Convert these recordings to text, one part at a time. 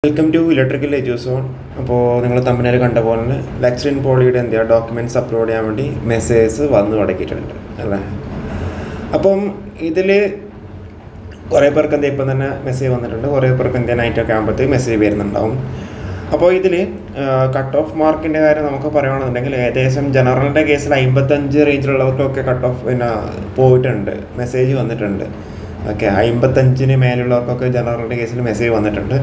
Welcome to electrical എഡ്യൂസോൺ. അപ്പോൾ നിങ്ങൾ തമ്മിൽ കണ്ട പോലെ തന്നെ ലെക്ചർ ഇൻ പോളിയുടെ എന്ത് ചെയ്യുക, ഡോക്യുമെൻറ്റ്സ് അപ്ലോഡ് ചെയ്യാൻ വേണ്ടി മെസ്സേജസ് വന്നു തുടങ്ങിയിട്ടുണ്ട് അല്ലേ. അപ്പം ഇതിൽ കുറേ പേർക്ക് എന്താ ഇപ്പം തന്നെ മെസ്സേജ് വന്നിട്ടുണ്ട്, കുറേ പേർക്ക് എന്താ നൈറ്റൊക്കെ ആകുമ്പോഴത്തേക്ക് മെസ്സേജ് വരുന്നുണ്ടാവും. അപ്പോൾ ഇതിൽ കട്ട് ഓഫ് മാർക്കിൻ്റെ കാര്യം നമുക്ക് പറയുകയാണെന്നുണ്ടെങ്കിൽ ഏകദേശം ജനറലിൻ്റെ കേസിൽ 55 റേഞ്ചിലുള്ളവർക്കൊക്കെ കട്ട് ഓഫ് പോയിട്ടുണ്ട്, മെസ്സേജ് വന്നിട്ടുണ്ട്. ഓക്കെ, 55 മേലുള്ളവർക്കൊക്കെ ജനറലിൻ്റെ കേസിൽ മെസ്സേജ് വന്നിട്ടുണ്ട്.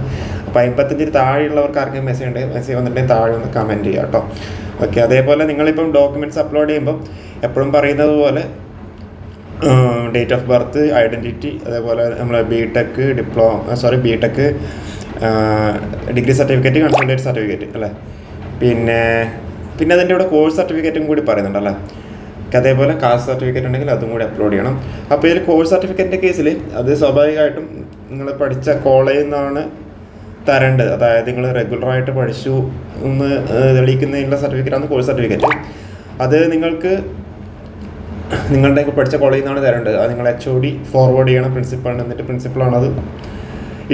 അപ്പോൾ 55 താഴെയുള്ളവർക്ക് ആർക്കും മെസ്സേജ് വന്നിട്ടുണ്ടെങ്കിൽ താഴെ ഒന്ന് കമൻറ്റ് ചെയ്യുക കേട്ടോ. ഓക്കെ, അതേപോലെ നിങ്ങളിപ്പം ഡോക്യുമെൻറ്റ്സ് അപ്ലോഡ് ചെയ്യുമ്പം എപ്പോഴും പറയുന്നത് പോലെ ഡേറ്റ് ഓഫ് ബർത്ത്, ഐഡൻറ്റിറ്റി, അതേപോലെ നമ്മൾ ബിടെക് ഡിഗ്രി സർട്ടിഫിക്കറ്റ്, കൺസൾട്ടേറ്റ് സർട്ടിഫിക്കറ്റ് അല്ലേ, പിന്നെ അതിൻ്റെ കൂടെ കോഴ്സ് സർട്ടിഫിക്കറ്റും കൂടി പറയുന്നുണ്ടല്ലേ. അതേപോലെ കാസ്റ്റ് സർട്ടിഫിക്കറ്റ് ഉണ്ടെങ്കിൽ അതും കൂടി അപ്ലോഡ് ചെയ്യണം. അപ്പോൾ ഇതിൽ കോഴ്സ് സർട്ടിഫിക്കറ്റിൻ്റെ കേസിൽ അത് സ്വാഭാവികമായിട്ടും നിങ്ങൾ പഠിച്ച കോളേജിൽ നിന്നാണ് തരേണ്ടത്. അതായത് നിങ്ങൾ റെഗുലറായിട്ട് പഠിച്ചു എന്ന് തെളിയിക്കുന്നതിനുള്ള സർട്ടിഫിക്കറ്റാണ് കോഴ്സ് സർട്ടിഫിക്കറ്റ്. അത് നിങ്ങളുടെ പഠിച്ച കോളേജിൽ നിന്നാണ് തരേണ്ടത്. അത് നിങ്ങൾ HOD ഫോർവേഡ് ചെയ്യണം പ്രിൻസിപ്പളിന്, എന്നിട്ട് പ്രിൻസിപ്പളാണ് അത്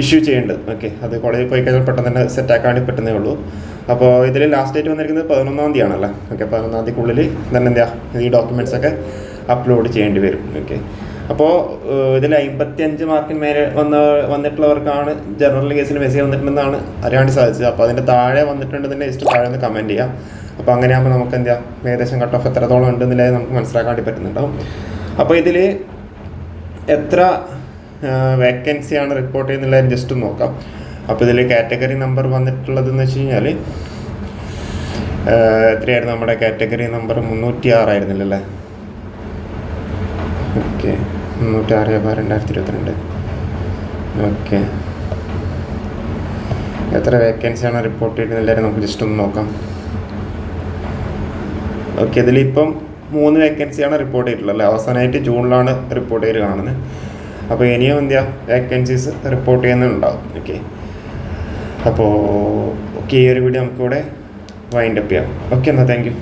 ഇഷ്യൂ ചെയ്യേണ്ടത്. ഓക്കെ, അത് കോളേജിൽ പോയി കഴിഞ്ഞാൽ പെട്ടെന്ന് തന്നെ സെറ്റാക്കാൻ വേണ്ടി പറ്റുന്നേ ഉള്ളൂ. അപ്പോൾ ഇതിൽ ലാസ്റ്റ് ഡേറ്റ് വന്നിരിക്കുന്നത് 11-ാം തീയതി ആണല്ലോ. ഓക്കെ, 11-ാം തീയതിക്കുള്ളിൽ തന്നെ ഈ ഡോക്യുമെൻറ്റ്സൊക്കെ അപ്ലോഡ് ചെയ്യേണ്ടി വരും. ഓക്കെ, അപ്പോൾ ഇതിൽ 55 മാർക്കിന് മേലെ വന്നിട്ടുള്ളവർക്കാണ് ജനറൽ കേസിൽ മെസ്സേജ് വന്നിട്ടുണ്ടെന്നാണ് അറിയാൻ വേണ്ടി സാധിച്ചത്. അപ്പോൾ അതിൻ്റെ താഴെ വന്നിട്ടുണ്ടെങ്കിൽ ജസ്റ്റ് താഴെ ഒന്ന് കമൻറ്റ് ചെയ്യാം. അപ്പോൾ അങ്ങനെയാകുമ്പോൾ നമുക്ക് ഏകദേശം കട്ട് ഓഫ് എത്രത്തോളം ഉണ്ടെന്നുള്ളത് നമുക്ക് മനസ്സിലാക്കാൻ വേണ്ടി പറ്റുന്നുണ്ടാവും. അപ്പോൾ ഇതിൽ എത്ര വേക്കൻസിയാണ് റിപ്പോർട്ട് ചെയ്യുന്നുള്ളത് ജസ്റ്റ് നോക്കാം. അപ്പോൾ ഇതിൽ കാറ്റഗറി നമ്പർ വന്നിട്ടുള്ളതെന്ന് വെച്ച് കഴിഞ്ഞാൽ എത്രയായിരുന്നു? നമ്മുടെ കാറ്റഗറി നമ്പർ 306 ആയിരുന്നില്ലല്ലേ. ഓക്കെ, 306/2022. ഓക്കെ, എത്ര വേക്കൻസിയാണ് റിപ്പോർട്ട് ചെയ്യുന്നതെല്ലാവരും നമുക്ക് ജസ്റ്റ് ഒന്ന് നോക്കാം. ഓക്കെ, ഇതിലിപ്പം 3 വേക്കൻസിയാണ് റിപ്പോർട്ട് ചെയ്തിട്ടുള്ളത് അല്ലേ. അവസാനമായിട്ട് ജൂണിലാണ് റിപ്പോർട്ട് ചെയ്ത് കാണുന്നത്. അപ്പോൾ ഇനിയും വേക്കൻസീസ് റിപ്പോർട്ട് ചെയ്യുന്നുണ്ടാവും. ഓക്കെ, അപ്പോൾ ഈ ഒരു വീഡിയോ നമുക്കിവിടെ വൈൻഡപ്പ് ചെയ്യാം. ഓക്കെ, എന്നാൽ താങ്ക് യു.